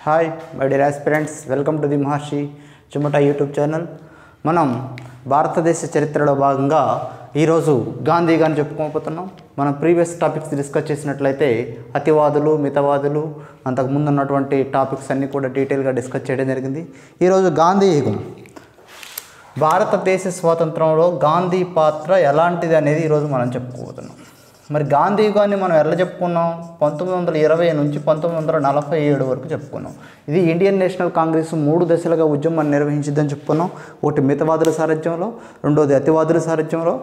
Hi my dear aspirants, welcome to the Maharshi Chumata YouTube channel. మనం భారతదేశ చరిత్రలో భాగంగా ఈరోజు గాంధీ గారిని చెప్పుకోకపోతున్నాం. మనం ప్రీవియస్ టాపిక్స్ డిస్కస్ చేసినట్లయితే అతివాదులు, మితవాదులు, అంతకుముందు ఉన్నటువంటి టాపిక్స్ అన్నీ కూడా డీటెయిల్గా డిస్కస్ చేయడం జరిగింది. ఈరోజు గాంధీ యుగం, భారతదేశ స్వాతంత్రంలో గాంధీ పాత్ర ఎలాంటిది అనేది ఈరోజు మనం చెప్పుకోబోతున్నాం. మరి గాంధీ యుగాన్ని మనం ఎలా చెప్పుకున్నాం? 1920 నుంచి 1947 వరకు చెప్పుకున్నాం. ఇది ఇండియన్ నేషనల్ కాంగ్రెస్ 3 దశలుగా ఉద్యమాన్ని నిర్వహించిందని చెప్పుకున్నాం. ఒకటి మితవాదుల సారథ్యంలో, రెండవది అతివాదుల సారథ్యంలో,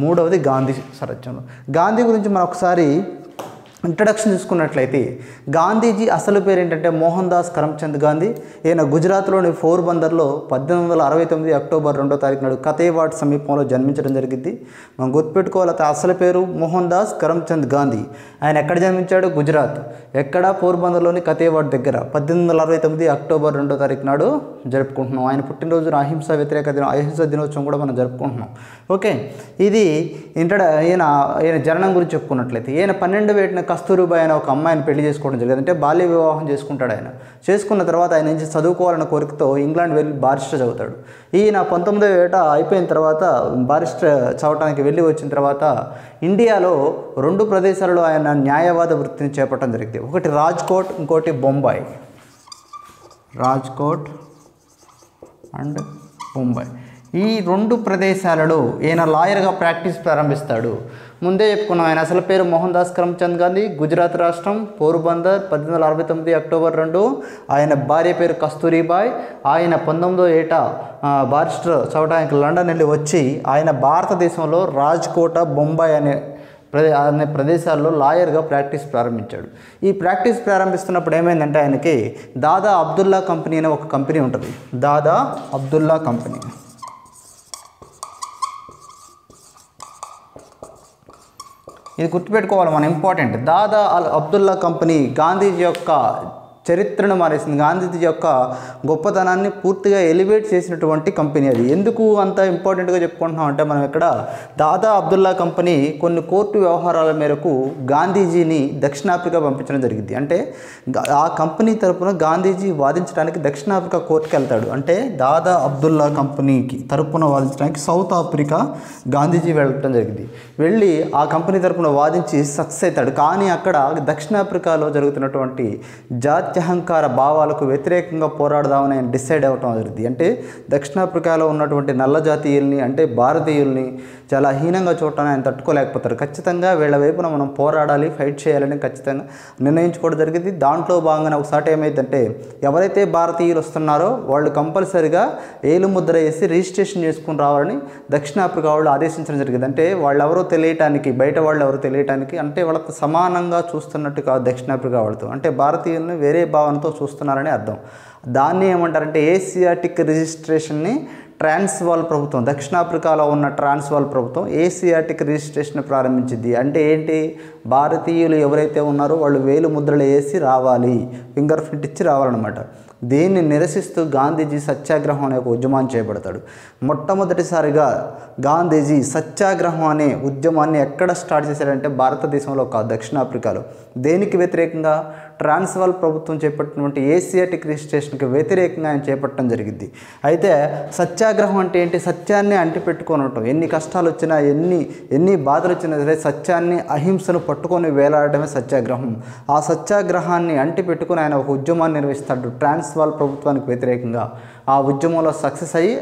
మూడవది గాంధీ సారథ్యంలో. గాంధీ గురించి మనం ఒకసారి ఇంట్రడక్షన్ చూసుకున్నట్లయితే, గాంధీజీ అసలు పేరు ఏంటంటే మోహన్ దాస్ కరమ్చంద్ గాంధీ. ఈయన గుజరాత్లోని పోర్బందర్లో 1869 అక్టోబర్ 2వ తారీఖు నాడు కతేవాడ్ సమీపంలో జన్మించడం జరిగింది. మనం గుర్తుపెట్టుకోవాలి, అసలు పేరు మోహన్ దాస్ కరమ్చంద్ గాంధీ. ఆయన ఎక్కడ జన్మించాడు? గుజరాత్. ఎక్కడ? పోర్బందర్లోని కతేవాడ్ దగ్గర 1869 అక్టోబర్ 2వ తారీఖు నాడు జరుపుకుంటున్నాం. ఆయన పుట్టినరోజున అహింస దినోత్సవం కూడా మనం జరుపుకుంటున్నాం. ఓకే, ఇది ఈయన జననం గురించి చెప్పుకున్నట్లయితే, ఈయన 12 ఏటన కస్తూరిబాయి అనే ఒక అమ్మాయిని పెళ్లి చేసుకోవడం జరిగింది. అంటే బాల్య వివాహం చేసుకుంటాడు. ఆయన చేసుకున్న తర్వాత ఆయన నుంచి చదువుకోవాలన్న కోరికతో ఇంగ్లాండ్ వెళ్ళి బారిస్టర్ చదువుతాడు. ఈయన 19వ ఏట అయిపోయిన తర్వాత బారిస్టర్ చదవటానికి వెళ్ళి వచ్చిన తర్వాత ఇండియాలో 2 ప్రదేశాలలో ఆయన న్యాయవాద వృత్తిని చేపట్టడం జరిగింది. ఒకటి రాజ్కోట్, ఇంకోటి బొంబాయి. రాజ్కోట్ అండ్ బొంబాయి, ఈ 2 ప్రదేశాలలో ఈయన లాయర్గా ప్రాక్టీస్ ప్రారంభిస్తాడు. ముందే చెప్పుకున్నాం, ఆయన అసలు పేరు మోహన్ దాస్ కరమ్చంద్ గాంధీ, గుజరాత్ రాష్ట్రం, పోర్బందర్, 1869 అక్టోబర్ 2. ఆయన భార్య పేరు కస్తూరిబాయ్. ఆయన 19వ ఏట బారిస్టర్ చదవడానికి లండన్ వెళ్ళి వచ్చి ఆయన భారతదేశంలో రాజ్కోట, బొంబాయి అనే ప్రదేశాల్లో లాయర్గా ప్రాక్టీస్ ప్రారంభించాడు. ఈ ప్రాక్టీస్ ప్రారంభిస్తున్నప్పుడు ఏమైందంటే, ఆయనకి దాదా అబ్దుల్లా కంపెనీ అనే ఒక కంపెనీ ఉంటుంది. దాదా అబ్దుల్లా కంపెనీ. ఇది గుర్తుపెట్టుకోవాలి మనం, ఇంపార్టెంట్. దాదా అబ్దుల్లా కంపెనీ గాంధీజీ యొక్క చరిత్రను మారేసింది. గాంధీజీ యొక్క గొప్పతనాన్ని పూర్తిగా ఎలివేట్ చేసినటువంటి కంపెనీ అది. ఎందుకు అంత ఇంపార్టెంట్గా చెప్పుకుంటున్నాం అంటే, మనం ఇక్కడ దాదా అబ్దుల్లా కంపెనీ కొన్ని కోర్టు వ్యవహారాల మేరకు గాంధీజీని దక్షిణాఫ్రికా పంపించడం జరిగింది. అంటే ఆ కంపెనీ తరపున గాంధీజీ వాదించడానికి దక్షిణాఫ్రికా కోర్టుకి వెళ్తాడు. అంటే దాదా అబ్దుల్లా కంపెనీకి తరపున వాదించడానికి సౌత్ ఆఫ్రికా గాంధీజీ వెళ్ళడం జరిగింది. వెళ్ళి ఆ కంపెనీ తరపున వాదించి సక్సెస్ అవుతాడు. కానీ అక్కడ దక్షిణాఫ్రికాలో జరుగుతున్నటువంటి జాత్యహంకార భావాలకు వ్యతిరేకంగా పోరాడదామని ఆయన డిసైడ్ అవ్వటం జరిగింది. అంటే దక్షిణాఫ్రికాలో ఉన్నటువంటి నల్ల జాతీయుల్ని, అంటే భారతీయుల్ని చాలా హీనంగా చూడటాన్ని ఆయన తట్టుకోలేకపోతారు. ఖచ్చితంగా వీళ్ళ వైపున మనం పోరాడాలి, ఫైట్ చేయాలని ఖచ్చితంగా నిర్ణయించుకోవడం జరిగింది. దాంట్లో భాగంగా ఒకసారి ఏమైందంటే, ఎవరైతే భారతీయులు వస్తున్నారో వాళ్ళు కంపల్సరిగా ఏలు ముద్ర వేసి రిజిస్ట్రేషన్ చేసుకుని రావాలని దక్షిణాఫ్రికా వాళ్ళు ఆదేశించడం జరిగింది. అంటే వాళ్ళెవరో తెలియటానికి, బయట వాళ్ళు ఎవరో తెలియటానికి, అంటే వాళ్ళతో సమానంగా చూస్తున్నట్టు కాదు దక్షిణాఫ్రికా వాళ్ళతో, అంటే భారతీయులను వేరే భావనతో చూస్తున్నారని అర్థం. దాన్ని ఏమంటారంటే ఏసియాటిక్ రిజిస్ట్రేషన్ని ట్రాన్స్వాల్ ప్రభుత్వం, దక్షిణాఫ్రికాలో ఉన్న ట్రాన్స్వాల్ ప్రభుత్వం ఏసియాటిక్ రిజిస్ట్రేషన్ ప్రారంభించింది. అంటే ఏంటి? భారతీయులు ఎవరైతే ఉన్నారో వాళ్ళు వేలు ముద్రలు వేసి రావాలి, ఫింగర్ ప్రింట్ ఇచ్చి రావాలన్నమాట. దీన్ని నిరసిస్తూ గాంధీజీ సత్యాగ్రహం అనే ఒక ఉద్యమాన్ని చేపడతాడు. మొట్టమొదటిసారిగా గాంధీజీ సత్యాగ్రహం అనే ఉద్యమాన్ని ఎక్కడ స్టార్ట్ చేశాడంటే భారతదేశంలో కాదు, దక్షిణాఫ్రికాలో. దేనికి వ్యతిరేకంగా? ట్రాన్స్వాల్ ప్రభుత్వం చేపట్టినటువంటి ఏసియాటిక్ రిజిస్ట్రేషన్కి వ్యతిరేకంగా ఆయన చేపట్టడం జరిగింది. అయితే సత్యాగ్రహం అంటే ఏంటి? సత్యాన్ని అంటిపెట్టుకొని ఉంటాం. ఎన్ని కష్టాలు వచ్చినా, ఎన్ని బాధలు వచ్చినా సరే సత్యాన్ని, అహింసను పట్టుకొని వేలాడటమే సత్యాగ్రహం. ఆ సత్యాగ్రహాన్ని అంటిపెట్టుకుని ఆయన ఒక ఉద్యమాన్ని నిర్వహిస్తాడు ట్రాన్స్వాల్ ప్రభుత్వానికి వ్యతిరేకంగా. ఆ ఉద్యమంలో సక్సెస్ అయ్యి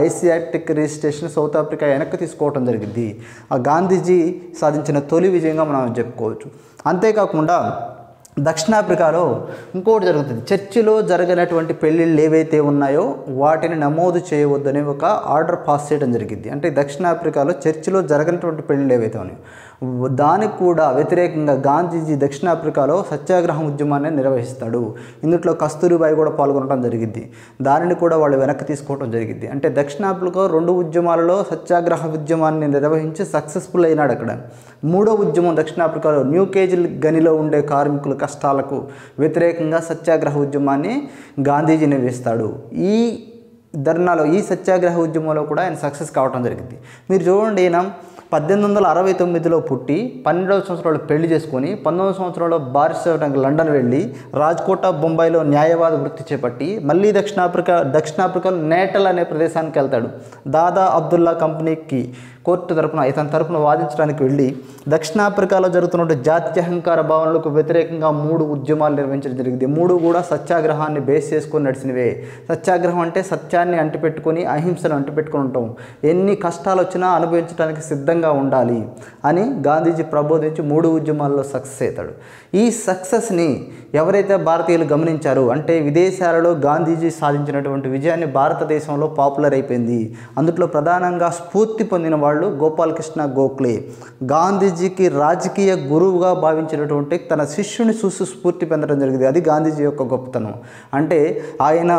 ఏసియాటిక్ రిజిస్ట్రేషన్ సౌత్ ఆఫ్రికా వెనక్కి తీసుకోవడం జరిగింది. ఆ గాంధీజీ సాధించిన తొలి విజయంగా మనం చెప్పుకోవచ్చు. అంతేకాకుండా దక్షిణాఫ్రికాలో ఇంకోటి జరుగుతుంది. చర్చిలో జరగనటువంటి పెళ్ళిళ్ళు ఏవైతే ఉన్నాయో వాటిని నమోదు చేయవద్దని ఒక ఆర్డర్ పాస్ చేయడం జరిగింది. అంటే దక్షిణాఫ్రికాలో చర్చిలో జరగనటువంటి పెళ్ళిళ్ళు ఏవైతే ఉన్నాయో దానికి కూడా వ్యతిరేకంగా గాంధీజీ దక్షిణాఫ్రికాలో సత్యాగ్రహం ఉద్యమాన్ని నిర్వహిస్తాడు. ఇందులో కస్తూరిబాయి కూడా పాల్గొనడం జరిగింది. దానిని కూడా వాళ్ళు వెనక్కి తీసుకోవడం జరిగింది. అంటే దక్షిణాఫ్రికా 2 ఉద్యమాలలో సత్యాగ్రహ ఉద్యమాన్ని నిర్వహించి సక్సెస్ఫుల్ అయినాడు. అక్కడ 3వ ఉద్యమం దక్షిణాఫ్రికాలో న్యూ కేజిల్ గనిలో ఉండే కార్మికుల కష్టాలకు వ్యతిరేకంగా సత్యాగ్రహ ఉద్యమాన్ని గాంధీజీ నిర్వహిస్తాడు. ఈ ధర్నాలో, ఈ సత్యాగ్రహ ఉద్యమంలో కూడా ఆయన సక్సెస్ కావడం జరిగింది. మీరు చూడండి, ఈయన 1869లో పుట్టి 12వ సంవత్సరంలో పెళ్లి చేసుకొని 19వ సంవత్సరంలో బారిస్ అవడానికి లండన్ వెళ్ళి రాజ్కోట్ బొంబాయిలో న్యాయవాద వృత్తి చేపట్టి మళ్ళీ దక్షిణాఫ్రికాలో నేటల్ అనే ప్రదేశానికి వెళ్తాడు. దాదా అబ్దుల్లా కంపెనీకి కోర్టు తరపున ఇతని తరపున వాదించడానికి వెళ్ళి దక్షిణాఫ్రికాలో జరుగుతున్న జాత్యహంకార భావనలకు వ్యతిరేకంగా 3 ఉద్యమాలు నిర్వహించడం జరిగింది. 3 కూడా సత్యాగ్రహాన్ని బేస్ చేసుకొని నడిచినవే. సత్యాగ్రహం అంటే సత్యాన్ని అంటిపెట్టుకొని అహింసను అంటిపెట్టుకొని ఉంటాం, ఎన్ని కష్టాలు వచ్చినా అనుభవించడానికి సిద్ధంగా ఉండాలి అని గాంధీజీ ప్రబోధించి 3 ఉద్యమాల్లో సక్సెస్ అవుతాడు. ఈ సక్సెస్ని ఎవరైతే భారతీయులు గమనించారో, అంటే విదేశాలలో గాంధీజీ సాధించినటువంటి విజయాన్ని భారతదేశంలో పాపులర్ అయిపోయింది. అందులో ప్రధానంగా స్ఫూర్తి పొందిన వాళ్ళు గోపాలకృష్ణ గోఖలే. గాంధీజీకి రాజకీయ గురువుగా భావించినటువంటి తన శిష్యుని చూసి స్ఫూర్తి పొందడం జరిగింది. అది గాంధీజీ యొక్క గొప్పతనం. అంటే ఆయన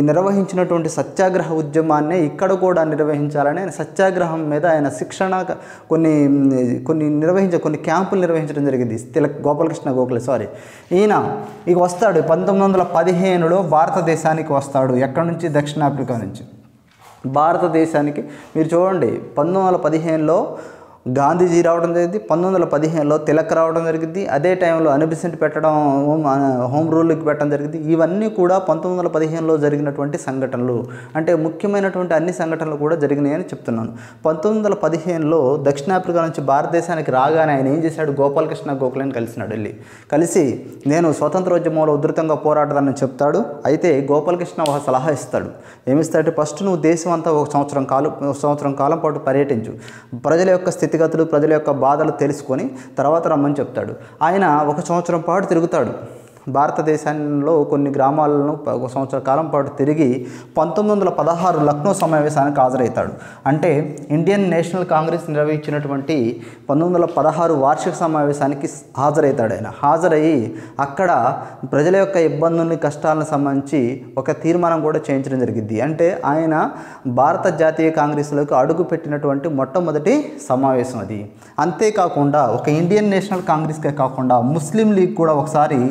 నిర్వహించినటువంటి సత్యాగ్రహ ఉద్యమాన్ని ఇక్కడ కూడా నిర్వహించాలని ఆయన సత్యాగ్రహం మీద ఆయన శిక్షణ కొన్ని క్యాంపులు నిర్వహించడం జరిగింది. గోపాలకృష్ణ గోఖలే ఈయన ఇక వస్తాడు 1915లో భారతదేశానికి వస్తాడు. ఎక్కడి నుంచి? దక్షిణాఫ్రికా నుంచి భారతదేశానికి. మీరు చూడండి, 1915లో గాంధీజీ రావడం జరిగింది, 1915లో తిలక్ రావడం జరిగింది, అదే టైంలో అనిబిసెంట్ పెట్టడం, హోమ్ రూల్కి పెట్టడం జరిగింది. ఇవన్నీ కూడా 1915లో జరిగినటువంటి సంఘటనలు. అంటే ముఖ్యమైనటువంటి అన్ని సంఘటనలు కూడా జరిగినాయని చెప్తున్నాను. 1915లో దక్షిణాఫ్రికా నుంచి భారతదేశానికి రాగానే ఆయన ఏం చేశాడు? గోపాలకృష్ణ గోఖలేని కలిసినాడు. కలిసి నేను స్వతంత్రోద్యమంలో ఉధృతంగా పోరాడదానని చెప్తాడు. అయితే గోపాలకృష్ణ ఒక సలహా ఇస్తాడు. ఏమిస్తాడంటే, ఫస్ట్ నువ్వు దేశం అంతా ఒక సంవత్సరం కాలం పాటు పర్యటించు, ప్రజల యొక్క స్థితిగతులు, ప్రజల యొక్క బాధలు తెలుసుకొని తర్వాత రమ్మని చెప్తాడు. ఆయన 1 సంవత్సరం పాటు తిరుగుతాడు. భారతదేశంలో కొన్ని గ్రామాలను 1 సంవత్సర కాలం పాటు తిరిగి 1916 లక్నో సమావేశానికి హాజరవుతాడు. అంటే ఇండియన్ నేషనల్ కాంగ్రెస్ నిర్వహించినటువంటి 1916 వార్షిక సమావేశానికి హాజరవుతాడు. ఆయన హాజరయ్యి అక్కడ ప్రజల యొక్క ఇబ్బందుల్ని, కష్టాలను సంబంధించి ఒక తీర్మానం కూడా చేయించడం జరిగింది. అంటే ఆయన భారత జాతీయ కాంగ్రెస్లోకి అడుగు పెట్టినటువంటి మొట్టమొదటి సమావేశం అది. అంతేకాకుండా ఒక ఇండియన్ నేషనల్ కాంగ్రెస్కే కాకుండా ముస్లిం లీగ్ కూడా ఒకసారి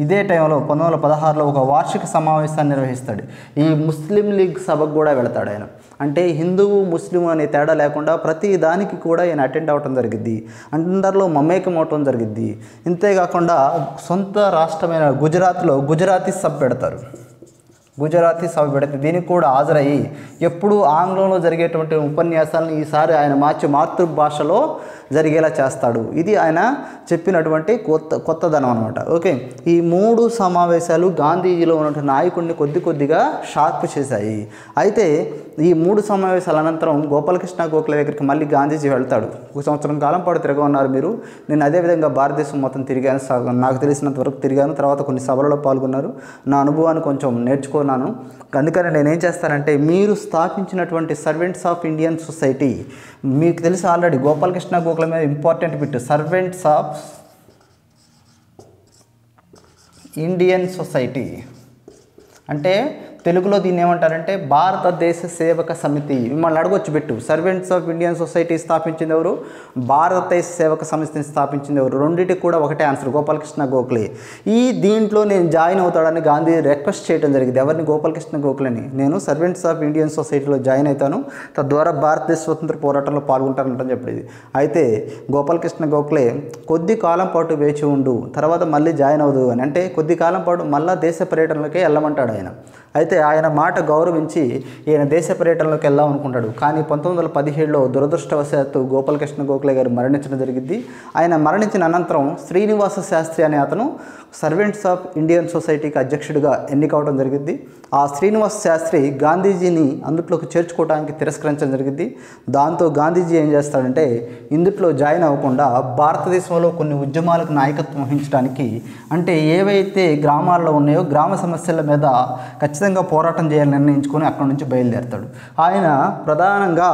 ఇదే టైంలో 1916లో ఒక వార్షిక సమావేశాన్ని నిర్వహిస్తాడు. ఈ ముస్లిం లీగ్ సభకు కూడా వెళతాడు ఆయన. అంటే హిందువు ముస్లిం అనే తేడా లేకుండా ప్రతి దానికి కూడా ఆయన అటెండ్ అవ్వటం జరిగింది, అందరిలో మమేకం అవటం జరిగింది. ఇంతేకాకుండా సొంత రాష్ట్రమైన గుజరాత్లో గుజరాతీ సభ పెడతారు. దీనికి కూడా హాజరయ్యి ఎప్పుడు ఆంగ్లంలో జరిగేటువంటి ఉపన్యాసాలను ఈసారి ఆయన మాతృభాషలో జరిగేలా చేస్తాడు. ఇది ఆయన చెప్పినటువంటి కొత్తదనం అనమాట. ఓకే, ఈ 3 సమావేశాలు గాంధీజీలో ఉన్నటువంటి నాయకుడిని కొద్దిగా షార్ప్ చేశాయి. అయితే ఈ 3 సమావేశాల అనంతరం గోపాలకృష్ణ గోఖలే దగ్గరికి మళ్ళీ గాంధీజీ వెళ్తాడు. 1 సంవత్సరం కాలం పాటు తిరగన్నారు మీరు, నేను అదేవిధంగా భారతదేశం మొత్తం తిరిగాను, నాకు తెలిసినంత వరకు తిరిగాను, తర్వాత కొన్ని సభలలో పాల్గొన్నారు, నా అనుభవాన్ని కొంచెం నేర్చుకున్నాను. అందుకని నేనేం చేస్తానంటే, మీరు స్థాపించినటువంటి సర్వెంట్స్ ఆఫ్ ఇండియన్ సొసైటీ, మీకు తెలుసు ఆల్రెడీ గోపాలకృష్ణ గోఖలే మీద important bit, servants of Indian society అంటే తెలుగులో దీన్ని ఏమంటారంటే భారతదేశ సేవక సమితి. మిమ్మల్ని అడగొచ్చు పెట్టు, సర్వెంట్స్ ఆఫ్ ఇండియన్ సొసైటీ స్థాపించింది ఎవరు, భారతదేశ సేవక సమితిని స్థాపించింది ఎవరు? రెండింటికి కూడా ఒకటే ఆన్సర్, గోపాలకృష్ణ గోఖలే. దీంట్లో నేను జాయిన్ అవుతాడని గాంధీ రిక్వెస్ట్ చేయడం జరిగింది. ఎవరిని? గోపాలకృష్ణ గోఖలేని. నేను సర్వెంట్స్ ఆఫ్ ఇండియన్ సొసైటీలో జాయిన్ అవుతాను, తద్వారా భారతదేశ స్వతంత్ర పోరాటంలో పాల్గొంటానంటని చెప్పేది. అయితే గోపాలకృష్ణ గోఖలే కొద్ది కాలం పాటు వేచి ఉండు, తర్వాత మళ్ళీ జాయిన్ అవ్వదు అని, అంటే కొద్ది కాలం పాటు మళ్ళీ దేశ పర్యటనలకే వెళ్ళమంటాడు ఆయన. అయితే ఆయన మాట గౌరవించి ఈయన దేశ పర్యటనలోకి వెళ్దాం అనుకుంటాడు. కానీ 1917లో దురదృష్టవశాత్తు గోపాలకృష్ణ గోఖలే గారు మరణించడం జరిగింది. ఆయన మరణించిన అనంతరం శ్రీనివాస శాస్త్రి అనే అతను సర్వెంట్స్ ఆఫ్ ఇండియన్ సొసైటీకి అధ్యక్షుడిగా ఎన్నికవడం జరిగింది. ఆ శ్రీనివాస శాస్త్రి గాంధీజీని అందుట్లోకి చేర్చుకోవడానికి తిరస్కరించడం జరిగింది. దాంతో గాంధీజీ ఏం చేస్తాడంటే, ఇందుట్లో జాయిన్ అవ్వకుండా భారతదేశంలో కొన్ని ఉద్యమాలకు నాయకత్వం వహించడానికి, అంటే ఏవైతే గ్రామాల్లో ఉన్నాయో గ్రామ సమస్యల మీద ఖచ్చితంగా పోరాటం చేయాలని నిర్ణయించుకొని అక్కడి నుంచి బయలుదేరుతాడు. ఆయన ప్రధానంగా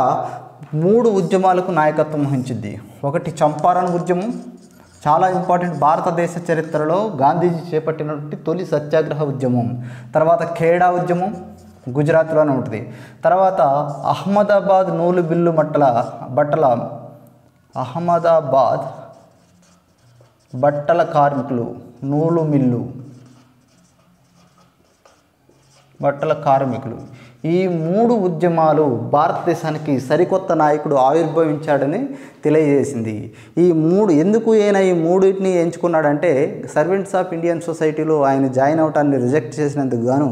3 ఉద్యమాలకు నాయకత్వం వహించింది. ఒకటి చంపారణ్ ఉద్యమం, చాలా ఇంపార్టెంట్, భారతదేశ చరిత్రలో గాంధీజీ చేపట్టినటువంటి తొలి సత్యాగ్రహ ఉద్యమం. తర్వాత ఖేడా ఉద్యమం, గుజరాత్లోనే ఉంటుంది. తర్వాత అహ్మదాబాద్ నూలు బిల్లు అహ్మదాబాద్ బట్టల కార్మికులు, నూలు మిల్లు, బట్టల కార్మికులు, ఈ 3 ఉద్యమాలు భారతదేశానికి సరికొత్త నాయకుడు ఆవిర్భవించాడని తెలియజేసింది. ఈ 3 ఎందుకు ఈయన ఈ 3టిని ఎంచుకున్నాడంటే సర్వెంట్స్ ఆఫ్ ఇండియన్ సొసైటీలో ఆయన జాయిన్ అవటాన్ని రిజెక్ట్ చేసినందుకు గాను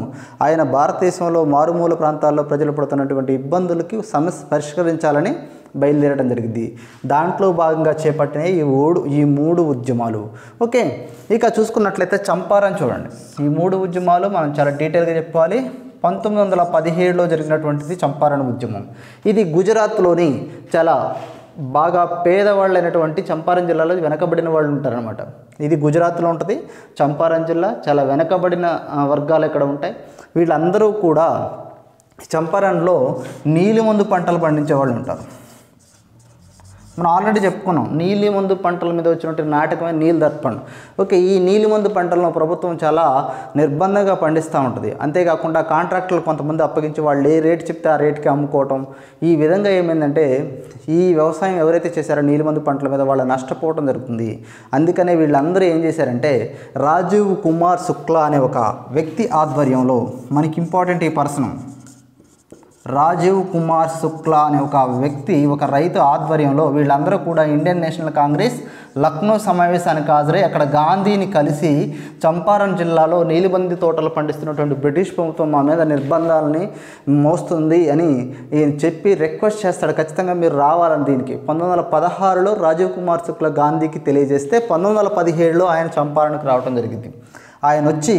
ఆయన భారతదేశంలో మారుమూల ప్రాంతాల్లో ప్రజలు పడుతున్నటువంటి ఇబ్బందులకి సమస్య పరిష్కరించాలని బయలుదేరడం జరిగింది. దాంట్లో భాగంగా చేపట్టిన ఈ 3 ఉద్యమాలు. ఓకే, ఇక చూసుకున్నట్లయితే చంపారన్ చూడండి. ఈ 3 ఉద్యమాలు మనం చాలా డీటెయిల్గా చెప్పుకోవాలి. 1917లో జరిగినటువంటిది చంపారన్ ఉద్యమం. ఇది గుజరాత్లోని చాలా బాగా పేదవాళ్ళైనటువంటి చంపారన్ జిల్లాలో వెనకబడిన వాళ్ళు ఉంటారనమాట. ఇది గుజరాత్లో ఉంటుంది. చంపారన్ జిల్లా చాలా వెనకబడిన వర్గాలు ఇక్కడ ఉంటాయి. వీళ్ళందరూ కూడా చంపారన్లో నీలిమందు పంటలు పండించే వాళ్ళు ఉంటారు. మనం ఆల్రెడీ చెప్పుకున్నాం నీలిమందు పంటల మీద వచ్చినటువంటి నాటకమైన నీల్ దర్పణ్. ఓకే, ఈ నీలిమందు పంటలను ప్రభుత్వం చాలా నిర్బంధంగా పండిస్తూ ఉంటుంది. అంతేకాకుండా కాంట్రాక్టర్లు కొంతమంది అప్పగించి వాళ్ళు ఏ రేటు చెప్తే ఆ రేటుకి అమ్ముకోవటం. ఈ విధంగా ఏమైందంటే ఈ వ్యవసాయం ఎవరైతే చేశారో నీలిమందు పంటల మీద వాళ్ళు నష్టపోవడం జరుగుతుంది. అందుకనే వీళ్ళందరూ ఏం చేశారంటే రాజీవ్ కుమార్ శుక్లా అనే ఒక వ్యక్తి ఆధ్వర్యంలో, మనకి ఇంపార్టెంట్ ఈ పర్సన్ రాజీవ్ కుమార్ శుక్లా అనే ఒక వ్యక్తి, ఒక రైతు ఆధ్వర్యంలో వీళ్ళందరూ కూడా ఇండియన్ నేషనల్ కాంగ్రెస్ లక్నో సమావేశానికి హాజరై అక్కడ గాంధీని కలిసి చంపారన్ జిల్లాలో నీలిబంది తోటలు పండిస్తున్నటువంటి బ్రిటిష్ ప్రభుత్వం మా మీద నిర్బంధాలని మోస్తుంది అని చెప్పి రిక్వెస్ట్ చేస్తాడు, ఖచ్చితంగా మీరు రావాలని. దీనికి 1916లో రాజీవ్ కుమార్ శుక్లా గాంధీకి తెలియజేస్తే 1917లో ఆయన చంపారన్కి రావడం జరిగింది. ఆయన వచ్చి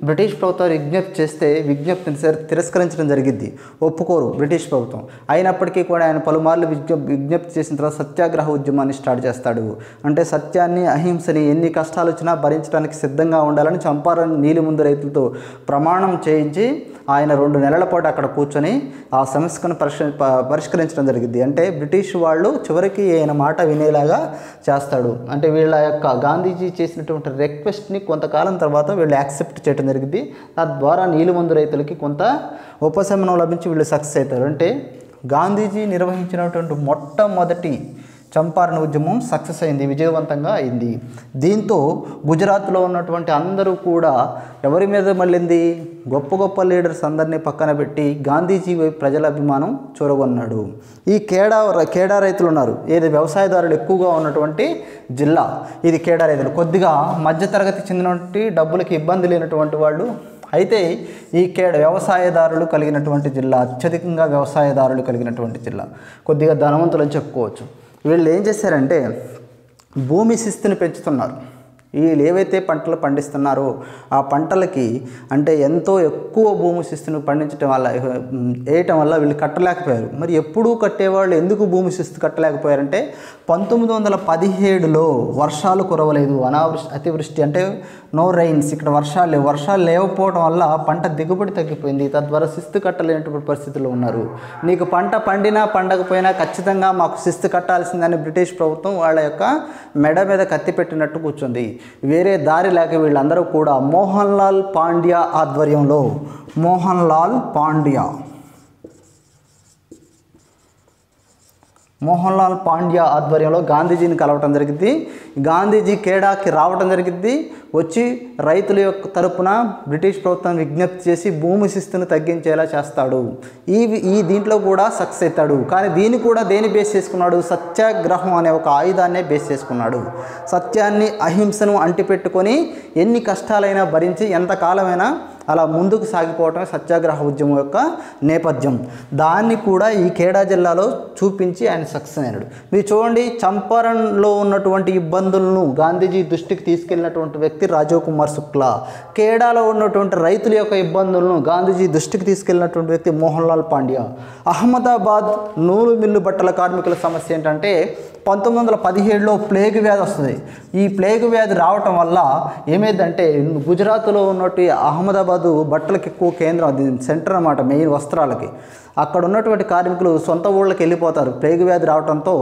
బ్రిటిష్ ప్రభుత్వం విజ్ఞప్తి చేస్తే విజ్ఞప్తిని తిరస్కరించడం జరిగింది. ఒప్పుకోరు బ్రిటిష్ ప్రభుత్వం. అయినప్పటికీ కూడా ఆయన పలుమార్లు విజ్ఞప్తి చేసిన తర్వాత సత్యాగ్రహ ఉద్యమాన్ని స్టార్ట్ చేస్తాడు. అంటే సత్యాన్ని, అహింసని ఎన్ని కష్టాలు వచ్చినా భరించడానికి సిద్ధంగా ఉండాలని చంపారన్ నీలిమందు రైతులతో ప్రమాణం చేయించి ఆయన 2 నెలల పాటు అక్కడ కూర్చొని ఆ సమస్యను పరిష్కరించడం జరిగింది. అంటే బ్రిటిష్ వాళ్ళు చివరికి ఆయన మాట వినేలాగా చేస్తాడు. అంటే వీళ్ళ యొక్క గాంధీజీ చేసినటువంటి రిక్వెస్ట్ని కొంతకాలం తర్వాత వీళ్ళు యాక్సెప్ట్ చేయడం జరిగింది. తద్వారా నీలిమందు రైతులకి కొంత ఉపశమనం లభించి వీళ్ళు సక్సెస్ అవుతారు. అంటే గాంధీజీ నిర్వహించినటువంటి మొట్టమొదటి చంపారన్ ఉద్యమం సక్సెస్ అయింది, విజయవంతంగా అయింది. దీంతో గుజరాత్లో ఉన్నటువంటి అందరూ కూడా ఎవరి మీద మళ్ళింది, గొప్ప గొప్ప లీడర్స్ అందరినీ పక్కన పెట్టి గాంధీజీ వైపు ప్రజల అభిమానం చూరగొన్నాడు. ఈ కేడా రైతులు ఉన్నారు, ఏది వ్యవసాయదారులు ఎక్కువగా ఉన్నటువంటి జిల్లా ఇది. కేడా రైతులు కొద్దిగా మధ్యతరగతి చెందినటువంటి డబ్బులకి ఇబ్బంది లేనటువంటి వాళ్ళు. అయితే ఈ వ్యవసాయదారులు కలిగినటువంటి జిల్లా, అత్యధికంగా వ్యవసాయదారులు కలిగినటువంటి జిల్లా, కొద్దిగా ధనవంతులు అని చెప్పుకోవచ్చు. వీళ్ళు ఏం చేశారంటే భూమి శిస్తుని పెంచుతున్నారు. వీళ్ళు ఏవైతే పంటలు పండిస్తున్నారో ఆ పంటలకి అంటే ఎంతో ఎక్కువ భూమి శిస్తును పండించడం వల్ల వేయటం వల్ల వీళ్ళు కట్టలేకపోయారు. మరి ఎప్పుడూ కట్టేవాళ్ళు ఎందుకు భూమి శిస్తు కట్టలేకపోయారంటే 1917లో వర్షాలు కురవలేదు, అతివృష్టి అంటే నో రైన్స్, ఇక్కడ వర్షాలు లేకపోవడం వల్ల పంట దిగుబడి తగ్గిపోయింది. తద్వారా శిస్తు కట్టలేనటువంటి పరిస్థితుల్లో ఉన్నారు. నీకు పంట పండినా పండకపోయినా ఖచ్చితంగా మాకు శిస్తు కట్టాల్సిందని బ్రిటిష్ ప్రభుత్వం వాళ్ళ యొక్క మెడ మీద కత్తి పెట్టినట్టు కూర్చుంది. వేరే దారి లేక వీళ్ళందరూ కూడా మోహన్ లాల్ పాండ్యా ఆధ్వర్యంలో గాంధీజీని కలవటం జరిగింది. గాంధీజీ కేడాకి రావటం జరిగింది. వచ్చి రైతుల యొక్క తరపున బ్రిటిష్ ప్రభుత్వం విజ్ఞప్తి చేసి భూమి శిస్తును తగ్గించేలా చేస్తాడు. ఈ దీంట్లో కూడా సక్సెస్ అవుతాడు. కానీ దీన్ని కూడా దేని బేస్ చేసుకున్నాడు, సత్యాగ్రహం అనే ఒక ఆయుధాన్నే బేస్ చేసుకున్నాడు. సత్యాన్ని, అహింసను అంటిపెట్టుకొని ఎన్ని కష్టాలైనా భరించి ఎంతకాలమైనా అలా ముందుకు సాగిపోవటమే సత్యాగ్రహ ఉద్యమం యొక్క నేపథ్యం. దాన్ని కూడా ఈ కేడా జిల్లాలో చూపించి ఆయన సక్సెస్ అయినాడు. మీరు చూడండి, చంపారన్లో ఉన్నటువంటి ఇబ్బందులను గాంధీజీ దృష్టికి తీసుకెళ్ళినటువంటి వ్యక్తి రాజీవ్ కుమార్ శుక్లా. కేడాలో ఉన్నటువంటి రైతుల యొక్క ఇబ్బందులను గాంధీజీ దృష్టికి తీసుకెళ్ళినటువంటి వ్యక్తి మోహన్ లాల్ పాండ్యా. అహ్మదాబాద్ నూలు మిల్లు బట్టల కార్మికుల సమస్య ఏంటంటే 1917లో ప్లేగు వ్యాధి వస్తుంది. ఈ ప్లేగు వ్యాధి రావటం వల్ల ఏమైందంటే గుజరాత్లో ఉన్నట్టు అహ్మదాబాదు బట్టలకు ఎక్కువ కేంద్రం, అది సెంటర్ అన్నమాట, మెయిన్ వస్త్రాలకి. అక్కడ ఉన్నటువంటి కార్మికులు సొంత ఊళ్ళకి వెళ్ళిపోతారు. ప్లేగు వ్యాధి రావడంతో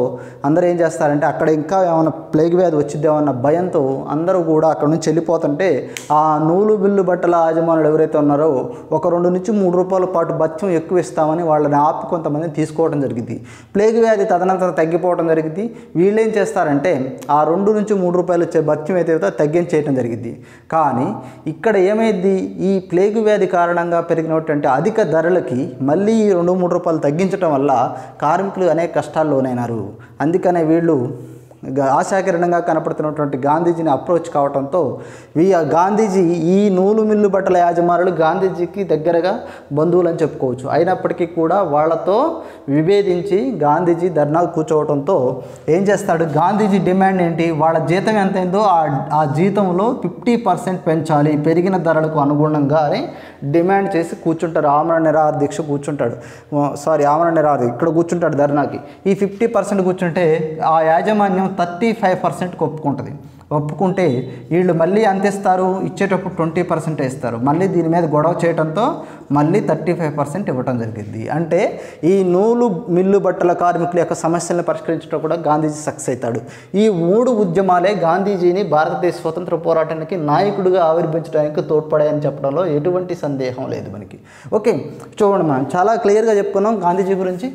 అందరూ ఏం చేస్తారంటే అక్కడ ఇంకా ఏమైనా ప్లేగు వ్యాధి వచ్చిద్దామన్న భయంతో అందరూ కూడా అక్కడ నుంచి వెళ్ళిపోతుంటే ఆ నూలు బిల్లు బట్టల యాజమానులు ఎవరైతే ఉన్నారో ఒక 2 నుంచి 3 రూపాయల పాటు బత్యం ఎక్కువ ఇస్తామని వాళ్ళని ఆపి కొంతమందిని తీసుకోవడం జరిగింది. ప్లేగు వ్యాధి తదనంతరం తగ్గిపోవడం జరిగింది. వీళ్ళు ఏం చేస్తారంటే ఆ 2 నుంచి 3 రూపాయలు వచ్చే బత్యం ఏదైతే తగ్గించేయడం జరిగింది. కానీ ఇక్కడ ఏమైంది, ఈ ప్లేగు వ్యాధి కారణంగా పెరిగినటువంటి అధిక ధరలకి మళ్ళీ 2-3 రూపాయలు తగ్గించడం వల్ల కార్మికులు అనేక కష్టాలు లోనైనారు. అందుకనే వీళ్ళు ఆశాకిరణంగా కనపడుతున్నటువంటి గాంధీజీని అప్రోచ్ కావడంతో గాంధీజీ ఈ నూలు మిల్లు బట్టల యాజమానులు గాంధీజీకి దగ్గరగా బంధువులు అని చెప్పుకోవచ్చు. అయినప్పటికీ కూడా వాళ్ళతో విభేదించి గాంధీజీ ధర్నాకు కూర్చోవడంతో ఏం చేస్తాడు, గాంధీజీ డిమాండ్ ఏంటి, వాళ్ళ జీతం ఎంతైందో ఆ జీతంలో 50% పెంచాలి పెరిగిన ధరలకు అనుగుణంగా అని డిమాండ్ చేసి కూర్చుంటారు. ఆమరణ నిరాహార దీక్ష కూర్చుంటాడు. ఆమరణ నిరాహార ఇక్కడ కూర్చుంటాడు ధర్నాకి. ఈ 50% కూర్చుంటే ఆ యాజమాన్యం 35% ఒప్పుకుంటే వీళ్ళు మళ్ళీ అంత ఇస్తారు, ఇచ్చేటప్పుడు 20% ఇస్తారు. మళ్ళీ దీని మీద గొడవ చేయడంతో మళ్ళీ 35% ఇవ్వటం జరిగింది. అంటే ఈ నూలు మిల్లు బట్టల కార్మికుల యొక్క సమస్యలను పరిష్కరించడం కూడా గాంధీజీ సక్సెస్ అవుతాడు. ఈ 3 ఉద్యమాలే గాంధీజీని భారతదేశ స్వతంత్ర పోరాటానికి నాయకుడిగా ఆవిర్భించడానికి తోడ్పడాయని చెప్పడంలో ఎటువంటి సందేహం లేదు మనకి. ఓకే, చూడండి, మనం చాలా క్లియర్గా చెప్పుకున్నాం గాంధీజీ గురించి.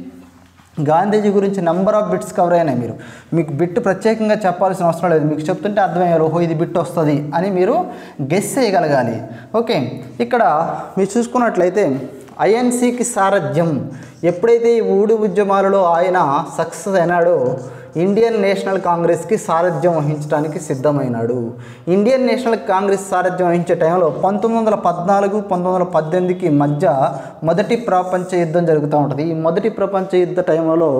గాంధీజీ గురించి నెంబర్ ఆఫ్ బిట్స్ కవర్ అయినాయి. మీకు బిట్ ప్రత్యేకంగా చెప్పాల్సిన అవసరం లేదు, మీకు చెప్తుంటే అర్థమయ్యారు, ఓహో ఇది బిట్ వస్తుంది అని మీరు గెస్ చేయగలగాలి. ఓకే, ఇక్కడ మీరు చూసుకున్నట్లయితే ఐఎన్సీకి సారథ్యం ఎప్పుడైతే ఈ 3 ఉద్యమాలలో ఆయన సక్సెస్ అయినాడో ఇండియన్ నేషనల్ కాంగ్రెస్కి సారథ్యం వహించడానికి సిద్ధమైనాడు. ఇండియన్ నేషనల్ కాంగ్రెస్ సారథ్యం వహించే టైంలో 1914-1918కి మధ్య మొదటి ప్రపంచ యుద్ధం జరుగుతూ ఉంటుంది. ఈ మొదటి ప్రపంచ యుద్ధ టైంలో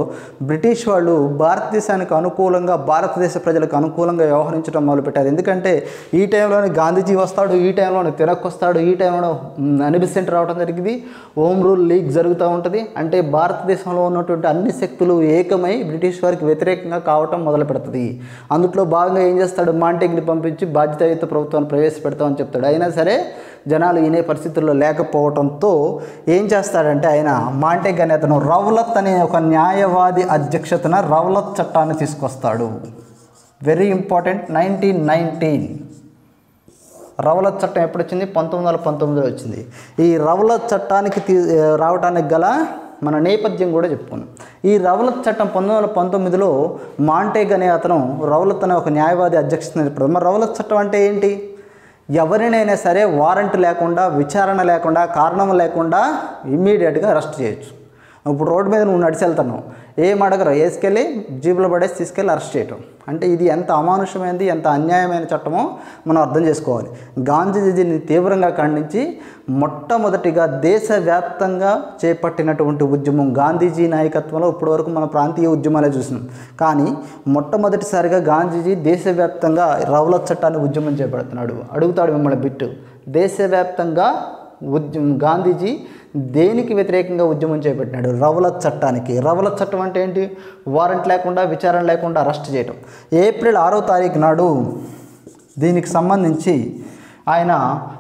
బ్రిటిష్ వాళ్ళు భారతదేశానికి అనుకూలంగా, భారతదేశ ప్రజలకు అనుకూలంగా వ్యవహరించడం మొదలుపెట్టారు. ఎందుకంటే ఈ టైంలోనే గాంధీజీ వస్తాడు, ఈ టైంలోనే తిలక్ వస్తాడు, ఈ టైంలో అనిబిసెంట్ రావడం జరిగింది, హోమ్ రూల్ లీగ్ జరుగుతూ ఉంటుంది. అంటే భారతదేశంలో ఉన్నటువంటి అన్ని శక్తులు ఏకమై బ్రిటిష్ వారికి వ్యతిరేకంగా కావటం మొదలు పెడుతుంది. అందులో భాగంగా ఏం చేస్తాడు, మాంటేగ్ని పంపించి బాధ్యతాయుత ప్రభుత్వాన్ని ప్రవేశపెడతామని చెప్తాడు. అయినా సరే జనాలు వినే పరిస్థితుల్లో లేకపోవడంతో ఏం చేస్తాడంటే ఆయన మాంటేగ్ అనే అతను రౌలత్ అనే ఒక న్యాయవాది అధ్యక్షతన రౌలత్ చట్టాన్ని తీసుకొస్తాడు. వెరీ ఇంపార్టెంట్, 1919 రౌలత్ చట్టం ఎప్పుడు వచ్చింది, 1919లో వచ్చింది. ఈ రౌలత్ చట్టానికి రావడానికి గల మన నేపథ్యం కూడా చెప్పుకున్నాం. ఈ రౌలత్ చట్టం 1919లో మాంటేగ్ అనే అతను రౌలత్ అనే ఒక న్యాయవాది అధ్యక్షతన చెప్పాడు. మరి రౌలత్ చట్టం అంటే ఏంటి, ఎవరినైనా సరే వారెంట్ లేకుండా, విచారణ లేకుండా, కారణం లేకుండా ఇమ్మీడియట్గా అరెస్ట్ చేయొచ్చు. ఇప్పుడు రోడ్డు మీద నువ్వు నడిచి వెళ్తున్నావు, ఏం అడగరు, వేసుకెళ్ళి జీబులో పడేసి తీసుకెళ్ళి అరెస్ట్ చేయటం. అంటే ఇది ఎంత అమానుషమైనది, ఎంత అన్యాయమైన చట్టమో మనం అర్థం చేసుకోవాలి. గాంధీజీ దీన్ని తీవ్రంగా ఖండించి మొట్టమొదటిగా దేశవ్యాప్తంగా చేపట్టినటువంటి ఉద్యమం గాంధీజీ నాయకత్వంలో ఇప్పటివరకు మన ప్రాంతీయ ఉద్యమాలే చూసినాం. కానీ మొట్టమొదటిసారిగా గాంధీజీ దేశవ్యాప్తంగా రౌలత్ చట్టాన్ని ఉద్యమం చేపడుతున్నాడు. అడుగుతాడు మిమ్మల్ని బిట్టు, దేశవ్యాప్తంగా గాంధీజీ దేనికి వ్యతిరేకంగా ఉద్యమం చేపట్టినాడు, రౌలత్ చట్టానికి. రౌలత్ చట్టం అంటే ఏంటి, వారెంట్ లేకుండా, విచారణ లేకుండా అరెస్ట్ చేయటం. ఏప్రిల్ 6వ తారీఖు నాడు దీనికి సంబంధించి ఆయన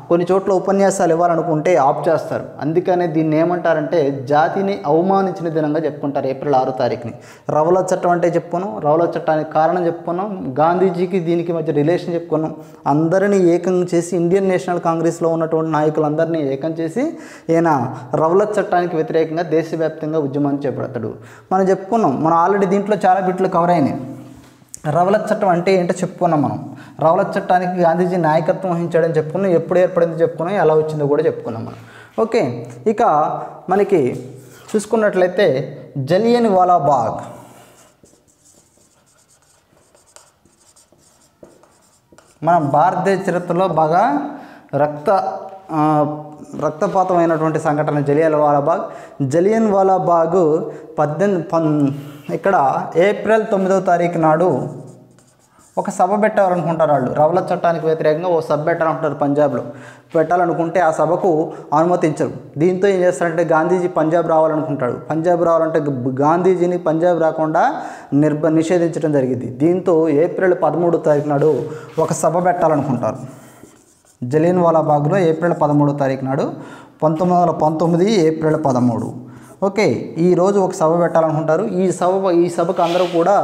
కొన్ని చోట్ల ఉపన్యాసాలు ఇవ్వాలనుకుంటే ఆప్ చేస్తారు. అందుకనే దీన్ని ఏమంటారంటే జాతిని అవమానించిన దినంగా చెప్పుకుంటారు ఏప్రిల్ 6వ తారీఖుని. రౌలత్ చట్టం అంటే చెప్పుకున్నాం, రౌలత్ చట్టానికి కారణం చెప్పుకున్నాం, గాంధీజీకి దీనికి మధ్య రిలేషన్ చెప్పుకున్నాం. అందరినీ ఏకం చేసి ఇండియన్ నేషనల్ కాంగ్రెస్లో ఉన్నటువంటి నాయకులందరినీ ఏకం చేసి ఈయన రౌలత్ చట్టానికి వ్యతిరేకంగా దేశవ్యాప్తంగా ఉద్యమాన్ని చేపడతాడు. మనం చెప్పుకున్నాం, మనం ఆల్రెడీ దీంట్లో చాలా బిట్లు కవర్ అయినాయి. రౌలత్ చట్టం అంటే ఏంటో చెప్పుకున్నాం మనం. రౌలత్ చట్టానికి గాంధీజీ నాయకత్వం వహించాడని చెప్పుకున్నాం, ఎప్పుడు ఏర్పడిందో చెప్పుకున్నాం, ఎలా వచ్చిందో కూడా చెప్పుకున్నాం మనం. ఓకే, ఇక మనకి చూసుకున్నట్లయితే జలియన్ వాలాబాగ్, మన భారతదేశ చరిత్రలో బాగా రక్తపాతమైనటువంటి సంఘటన జలియన్ వాలాబాగ్ ఇక్కడ ఏప్రిల్ 9వ తారీఖు నాడు ఒక సభ పెట్టాలనుకుంటారు వాళ్ళు. రౌలత్ చట్టానికి వ్యతిరేకంగా ఓ సభ పెట్టాలనుకుంటారు పంజాబ్లో. పెట్టాలనుకుంటే ఆ సభకు అనుమతించరు. దీంతో ఏం చేస్తారంటే గాంధీజీ పంజాబ్ రావాలనుకుంటాడు. పంజాబ్ రావాలంటే గాంధీజీని పంజాబ్ రాకుండా నిషేధించడం జరిగింది. దీంతో ఏప్రిల్ 13వ తారీఖు నాడు ఒక సభ పెట్టాలనుకుంటారు జలియన్ వాలాబాగ్లో. ఏప్రిల్ 13వ తారీఖు నాడు 1919 ఏప్రిల్ 13. ఓకే, ఈరోజు ఒక సభ పెట్టాలనుకుంటారు. ఈ సభకు అందరూ కూడా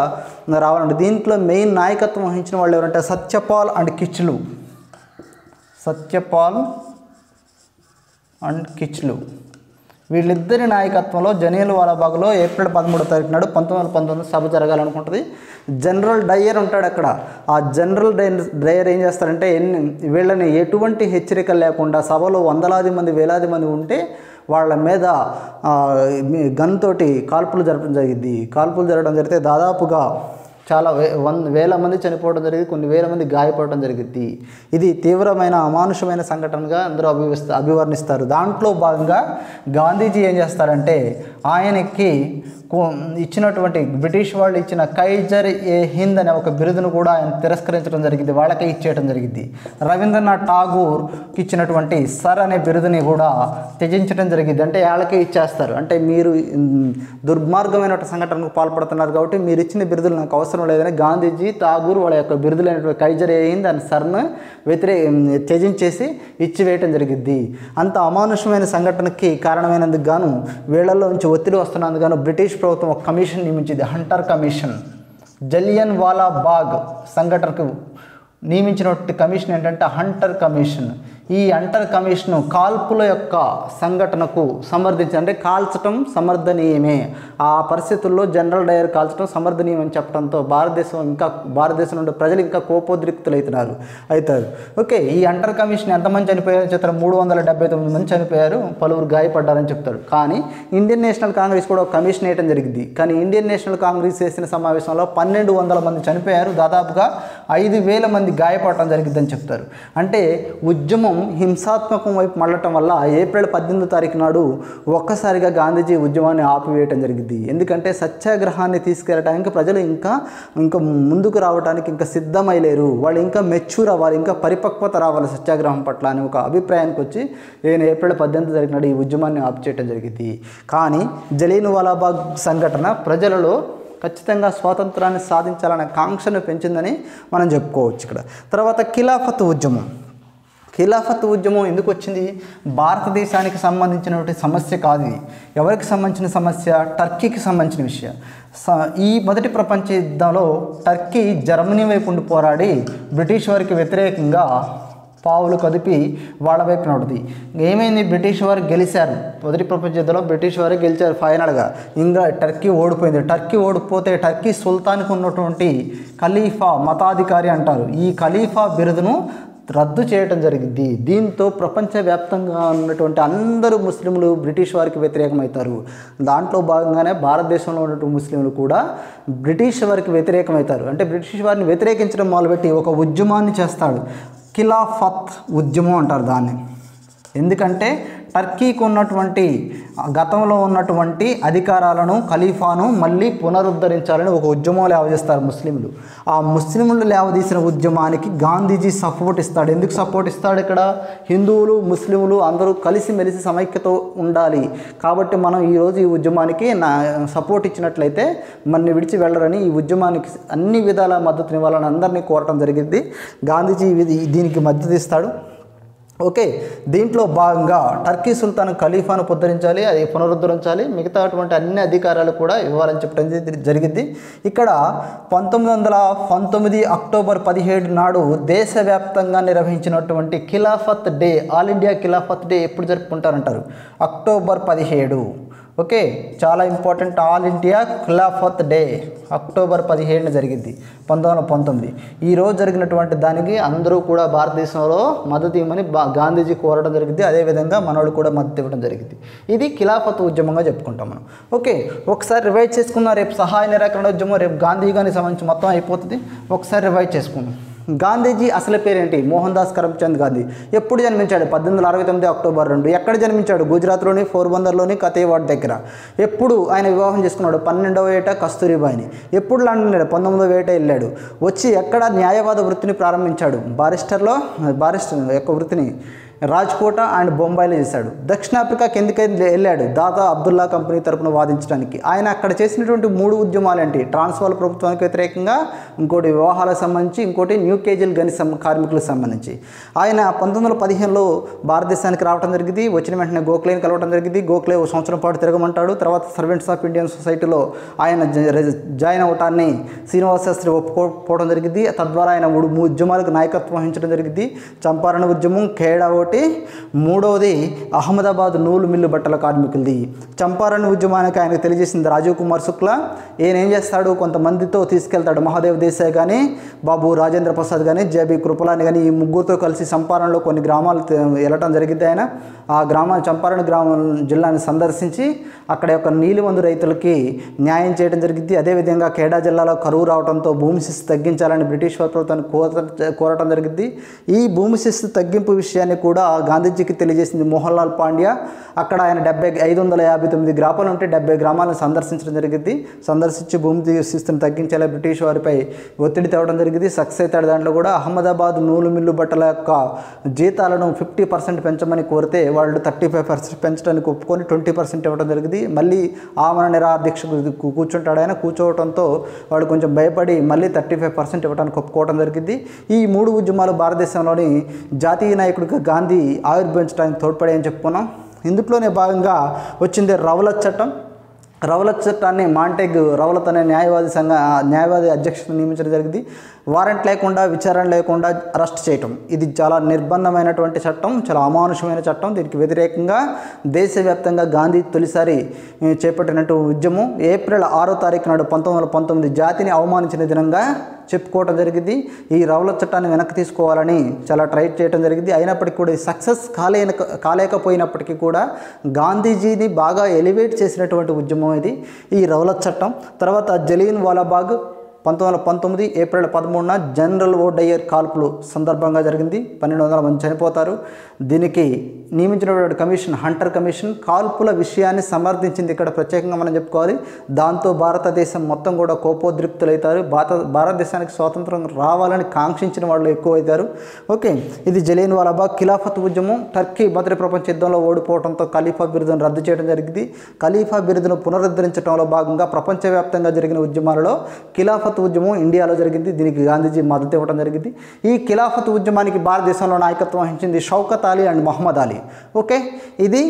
రావాలంటే దీంట్లో మెయిన్ నాయకత్వం వహించిన వాళ్ళు ఎవరంటే సత్యపాల్ అండ్ కిచ్లు వీళ్ళిద్దరి నాయకత్వంలో జలియన్వాలాబాగ్లో ఏప్రిల్ 13వ తారీఖు నాడు 1919 సభ జరగాలనుకుంటుంది. జనరల్ డయ్యర్ ఉంటాడు అక్కడ. ఆ జనరల్ డయ్యర్ ఏం చేస్తారంటే వీళ్ళని ఎటువంటి హెచ్చరికలు లేకుండా సభలో వందలాది మంది వేలాది మంది ఉంటే వాళ్ళ మీద గన్ తోటి కాల్పులు జరపడం జరిగింది. కాల్పులు జరగడం జరిగితే దాదాపుగా చాలా వేల మంది చనిపోవడం జరిగింది, కొన్ని వేల మంది గాయపడడం జరిగింది. ఇది తీవ్రమైన అమానుషమైన సంఘటనగా అందరూ అభివర్ణిస్తారు. దాంట్లో భాగంగా గాంధీజీ ఏం చేస్తారంటే ఆయనకి ఇచ్చినటువంటి బ్రిటిష్ వాళ్ళు ఇచ్చిన కైజర్ ఏ హింద్ అనే ఒక బిరుదును కూడా ఆయన తిరస్కరించడం జరిగింది, వాళ్ళకే ఇచ్చేయడం జరిగింది. రవీంద్రనాథ్ ఠాగూర్కి ఇచ్చినటువంటి సర్ అనే బిరుదుని కూడా త్యజించడం జరిగింది. అంటే వాళ్ళకే ఇచ్చేస్తారు. అంటే మీరు దుర్మార్గమైన సంఘటనకు పాల్పడుతున్నారు కాబట్టి మీరు ఇచ్చిన బిరుదులు నాకు అవసరం లేదని గాంధీజీ ఠాగూర్ వాళ్ళ యొక్క బిరుదులైనటువంటి కైజర్ ఏ హింద్ అని సర్ను త్యజించేసి ఇచ్చివేయటం జరిగింది. అంత అమానుషమైన సంఘటనకి కారణమైనందుకు గాను వీళ్ళల్లో నుంచి ఒత్తిడి వస్తున్నందుకు గాను బ్రిటిష్ ప్రభుత్వం ఒక కమిషన్ నియమించింది, హంటర్ కమిషన్. జలియన్వాలాబాగ్ సంఘటనకు నియమించినటువంటి కమిషన్ ఏంటంటే హంటర్ కమిషన్. ఈ హంటర్ కమిషన్ కాల్పుల యొక్క సంఘటనకు సమర్థించి, అంటే కాల్చటం సమర్థనీయమే, ఆ పరిస్థితుల్లో జనరల్ డయర్ కాల్చడం సమర్థనీయం అని చెప్పడంతో భారతదేశం నుండి ప్రజలు ఇంకా కోపోద్రిక్తులవుతారు. ఓకే, ఈ హంటర్ కమిషన్ ఎంతమంది చనిపోయారో చెప్తారు, 379 మంది చనిపోయారు, పలువురు గాయపడ్డారని చెప్తారు. కానీ ఇండియన్ నేషనల్ కాంగ్రెస్ కూడా ఒక కమిషన్ వేయడం జరిగింది. కానీ ఇండియన్ నేషనల్ కాంగ్రెస్ చేసిన సమావేశంలో 1200 మంది చనిపోయారు, దాదాపుగా 5000 మంది గాయపడటం జరిగిందని చెప్తారు. అంటే ఉద్యమం హింసాత్మకం వైపు మళ్ళటం వల్ల ఏప్రిల్ 18వ తారీఖు నాడు ఒక్కసారిగా గాంధీజీ ఉద్యమాన్ని ఆపివేయటం జరిగింది. ఎందుకంటే సత్యాగ్రహాన్ని తీసుకెళ్ళడానికి ప్రజలు ఇంకా ముందుకు రావడానికి ఇంకా సిద్ధమైలేరు, వాళ్ళు ఇంకా మెచ్యూర్ అవ్వాలి, ఇంకా పరిపక్వత రావాలి సత్యాగ్రహం పట్ల అని ఒక అభిప్రాయానికి వచ్చి ఏప్రిల్ 18వ తారీఖు నాడు ఈ ఉద్యమాన్ని ఆపు చేయడం జరిగింది. కానీ జలియన్వాలాబాగ్ సంఘటన ప్రజలలో ఖచ్చితంగా స్వాతంత్రాన్ని సాధించాలనే కాంక్షను పెంచిందని మనం చెప్పుకోవచ్చు. ఇక్కడ తర్వాత ఖిలాఫత్ ఉద్యమం. ఖిలాఫత్ ఉద్యమం ఎందుకు వచ్చింది? భారతదేశానికి సంబంధించినటువంటి సమస్య కాదు ఇది. ఎవరికి సంబంధించిన సమస్య? టర్కీకి సంబంధించిన విషయం. ఈ మొదటి ప్రపంచ యుద్ధంలో టర్కీ జర్మనీ వైపు ఉండి పోరాడి బ్రిటిష్ వారికి వ్యతిరేకంగా పావులు కదిపి వాళ్ళ వైపు నడుతుంది. ఏమైంది? బ్రిటిష్ వారు గెలిచారు. మొదటి ప్రపంచ యుద్ధంలో బ్రిటిష్ వారే గెలిచారు ఫైనల్గా. ఇంకా టర్కీ ఓడిపోయింది. టర్కీ ఓడిపోతే టర్కీ సుల్తాన్కి ఉన్నటువంటి ఖలీఫా మతాధికారి అంటారు, ఈ ఖలీఫా బిరుదును రద్దు చేయడం జరిగింది. దీంతో ప్రపంచవ్యాప్తంగా ఉన్నటువంటి అందరూ ముస్లింలు బ్రిటిష్ వారికి వ్యతిరేకమవుతారు. దాంట్లో భాగంగానే భారతదేశంలో ఉన్నటువంటి ముస్లింలు కూడా బ్రిటిష్ వారికి వ్యతిరేకమవుతారు. అంటే బ్రిటిష్ వారిని వ్యతిరేకించడం మొదలుపెట్టి ఒక ఉద్యమాన్ని చేస్తాడు. ఖిలాఫత్ ఉద్యమం అంటారు దాన్ని. ఎందుకంటే టర్కీకి ఉన్నటువంటి గతంలో ఉన్నటువంటి అధికారాలను ఖలీఫాను మళ్ళీ పునరుద్ధరించాలని ఒక ఉద్యమం లేవదీస్తారు ముస్లింలు. ఆ ముస్లింలు లేవదీసిన ఉద్యమానికి గాంధీజీ సపోర్ట్ ఇస్తాడు. ఎందుకు సపోర్ట్ ఇస్తాడు? ఇక్కడ హిందువులు ముస్లింలు అందరూ కలిసిమెలిసి సమైక్యతో ఉండాలి కాబట్టి మనం ఈరోజు ఈ ఉద్యమానికి సపోర్ట్ ఇచ్చినట్లయితే మనని విడిచి వెళ్ళరని ఈ ఉద్యమానికి అన్ని విధాల మద్దతునివ్వాలని అందరినీ కోరటం జరిగింది. గాంధీజీ దీనికి మద్దతు ఇస్తాడు. ఓకే, దీంట్లో భాగంగా టర్కీ సుల్తాన్ ఖలీఫాను పునరుద్ధరించాలి, అది పునరుద్ధరించాలి, మిగతా అటువంటి అన్ని అధికారాలు కూడా ఇవ్వాలని చెప్పడం జరిగింది. ఇక్కడ 1919 అక్టోబర్ 17 నాడు దేశవ్యాప్తంగా నిర్వహించినటువంటి Khilafat day, all India Khilafat day ఎప్పుడు జరుపుకుంటారంటారు? అక్టోబర్ 17. ఓకే, చాలా important. All India Khilafat day October 17 జరిగింది 1919. ఈరోజు జరిగినటువంటి దానికి అందరూ కూడా భారతదేశంలో మద్దతు ఇవ్వమని గాంధీజీ కోరడం జరిగింది. అదేవిధంగా మనోళ్ళు కూడా మద్దతు ఇవ్వడం జరిగింది. ఇది ఖిలాఫత్ ఉద్యమంగా చెప్పుకుంటాం మనం. ఓకే, ఒకసారి రివైజ్ చేసుకుందాం. రేపు సహాయ నిరాకరణ ఉద్యమం, రేపు గాంధీ గారికి సంబంధించి మొత్తం అయిపోతుంది. ఒకసారి రివైజ్ చేసుకుందాం. గాంధీజీ అసలు పేరేంటి? మోహన్ దాస్ కరమ్చంద్ గాంధీ. ఎప్పుడు జన్మించాడు? 1869 అక్టోబర్ 2. ఎక్కడ జన్మించాడు? గుజరాత్లోని పోర్బందర్లోని కతేవాడ్ దగ్గర. ఎప్పుడు ఆయన వివాహం చేసుకున్నాడు? 12వ ఏట కస్తూరిబాయిని. ఎప్పుడు లండన్ వెళ్ళాడు? 19వ ఏట వెళ్ళాడు. వచ్చి ఎక్కడ న్యాయవాద వృత్తిని ప్రారంభించాడు? బారిస్టర్ యొక్క వృత్తిని రాజ్కోట అండ్ బొంబాయిలో చేశాడు. దక్షిణాఫ్రికాకి ఎందుకు వెళ్ళాడు? దాదా అబ్దుల్లా కంపెనీ తరపున వాదించడానికి. ఆయన అక్కడ చేసినటువంటి 3 ఉద్యమాలు ఏంటి? ట్రాన్స్వాల్ ప్రభుత్వానికి వ్యతిరేకంగా, ఇంకోటి వివాహాలకు సంబంధించి, ఇంకోటి న్యూ కేజిల్ గని కార్మికులకు సంబంధించి. ఆయన 1915లో భారతదేశానికి రావడం జరిగింది. వచ్చిన వెంటనే గోఖలేని కలవడం జరిగింది. గోఖలే 1 సంవత్సరం పాటు తిరగమంటాడు. తర్వాత సర్వెంట్స్ ఆఫ్ ఇండియన్ సొసైటీలో ఆయన జాయిన్ అవటాన్ని శ్రీనివాస శాస్త్రి ఒప్పుకోవడం జరిగింది. తద్వారా ఆయన 3 ఉద్యమాలకు నాయకత్వం వహించడం జరిగింది. చంపారణ ఉద్యమం, ఖేడా కాబట్టి మూడవది అహ్మదాబాద్ నూలు మిల్లు బట్టల కార్మికులది. చంపారణ్ ఉద్యమానికి ఆయనకు తెలియజేసింది రాజీవ్ కుమార్ శుక్లా. ఈయన ఏం చేస్తాడు, కొంతమందితో తీసుకెళ్తాడు. మహాదేవ్ దేశాయ్ కానీ, బాబు రాజేంద్ర ప్రసాద్ కానీ, జేబీ కృపలాని కానీ, ఈ ముగ్గురుతో కలిసి చంపారణ్లో కొన్ని గ్రామాలు వెళ్ళటం జరిగింది. ఆయన ఆ గ్రామాలు చంపారణ్ గ్రామం జిల్లాని సందర్శించి అక్కడ యొక్క నీలిమందు రైతులకి న్యాయం చేయడం జరిగింది. అదేవిధంగా ఖేడా జిల్లాలో కరువు రావడంతో భూమి శిస్తు తగ్గించాలని బ్రిటిష్ ప్రభుత్వాన్ని కోరటం జరిగింది. ఈ భూమి శిస్తు తగ్గింపు విషయాన్ని కూడా గాంధీజీకి తెలియజేసింది మోహన్లాల్ పాండ్యా. అక్కడ ఆయన 559 గ్రామాలు ఉంటే 70 గ్రామాలను సందర్శించడం జరిగింది. సందర్శించి భూమి శిస్తుని తగ్గించేలా బ్రిటిష్ వారిపై ఒత్తిడి తేవడం జరిగింది. సక్సెస్ అవుతాడు. దాంట్లో కూడా అహ్మదాబాద్ నూలు మిల్లు బట్టల యొక్క జీతాలను 50% పెంచమని కోరితే వాళ్ళు 35% పెంచడానికి ఒప్పుకొని 20% ఇవ్వడం జరిగింది. మళ్ళీ ఆమరణ నిరాదీక్షకు కూర్చుంటాడు. ఆయన కూర్చోవడంతో వాడు కొంచెం భయపడి మళ్ళీ 35% ఇవ్వడానికి ఒప్పుకోవడం జరిగింది. ఈ 3 ఉద్యమాలు భారతదేశంలోని జాతీయ నాయకుడిగా గాంధీ ఆవిర్భవించడానికి తోడ్పడాయని చెప్పుకున్నాం. ఇందులోనే భాగంగా వచ్చింది రౌలత్ చట్టం. రౌలత్ చట్టాన్ని మాంటెగ్ రౌలత్ అనే న్యాయవాది అధ్యక్షతను నియమించడం జరిగింది. వారెంట్ లేకుండా, విచారణ లేకుండా అరెస్ట్ చేయటం, ఇది చాలా నిర్బంధమైనటువంటి చట్టం, చాలా అమానుషమైన చట్టం. దీనికి వ్యతిరేకంగా దేశవ్యాప్తంగా గాంధీ తొలిసారి చేపట్టినట్టు ఉద్యమం ఏప్రిల్ 6వ తారీఖు నాడు 1919 జాతిని అవమానించిన దినంగా చెప్పుకోవడం జరిగింది. ఈ రౌలత్ చట్టాన్ని వెనక్కి తీసుకోవాలని చాలా ట్రై చేయడం జరిగింది. అయినప్పటికీ కూడా సక్సెస్ కాలేకపోయినప్పటికీ కూడా గాంధీజీని బాగా ఎలివేట్ చేసినటువంటి ఉద్యమం ఇది ఈ రౌలత్ చట్టం. తర్వాత జలియన్ వాలాబాగ్ 1919 ఏప్రిల్ 13న జనరల్ ఓడయ్యర్ కాల్పులు సందర్భంగా జరిగింది. 1200 మంది చనిపోతారు. దీనికి నియమించినటువంటి కమిషన్ హంటర్ కమిషన్ కాల్పుల విషయాన్ని సమర్థించింది. ఇక్కడ ప్రత్యేకంగా మనం చెప్పుకోవాలి. దాంతో భారతదేశం మొత్తం కూడా కోపోద్రిక్తులవుతారు. భారతదేశానికి స్వాతంత్రం రావాలని కాంక్షించిన వాళ్ళు ఎక్కువవుతారు. ఓకే, ఇది జలియన్ వాలాబాగ్. ఖిలాఫత్ ఉద్యమం టర్కీ మొదటి ప్రపంచ యుద్ధంలో ఓడిపోవడంతో ఖలీఫా బిరుదును రద్దు చేయడం జరిగింది. ఖలీఫా బిరుదును పునరుద్ధరించడంలో భాగంగా ప్రపంచవ్యాప్తంగా జరిగిన ఉద్యమాలలో ఖిలాఫత్ ఉద్యమం ఇండియాలో జరిగింది. దీనికి గాంధీజీ మద్దతు ఇవ్వడం జరిగింది. ఈ ఖిలాఫత్ ఉద్యమానికి భారతదేశంలో నాయకత్వం వహించింది షౌకత్ అలీ అండ్ మహమ్మద్ అలీ. ఓకే, ఇది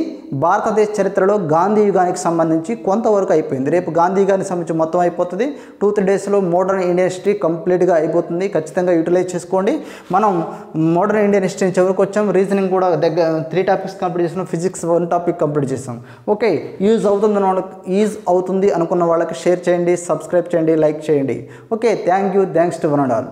భారతదేశ చరిత్రలో గాంధీ యుగానికి సంబంధించి కొంతవరకు అయిపోయింది. రేపు గాంధీ యుగానికి సంబంధించి మొత్తం అయిపోతుంది. 2-3 డేస్లో మోడర్న్ ఇండియన్ హిస్టరీ కంప్లీట్గా అయిపోతుంది. ఖచ్చితంగా యూటిలైజ్ చేసుకోండి. మనం మోడర్న్ ఇండియన్ హిస్టరీ చివరికి వచ్చాం. రీజనింగ్ కూడా 3 టాపిక్స్ కంప్లీట్ చేసాం. ఫిజిక్స్ 1 టాపిక్ కంప్లీట్ చేసాం. ఓకే, యూజ్ అవుతుంది అనుకున్న వాళ్ళకి షేర్ చేయండి, సబ్స్క్రైబ్ చేయండి, లైక్ చేయండి. Okay, thank you. Thanks to one and all.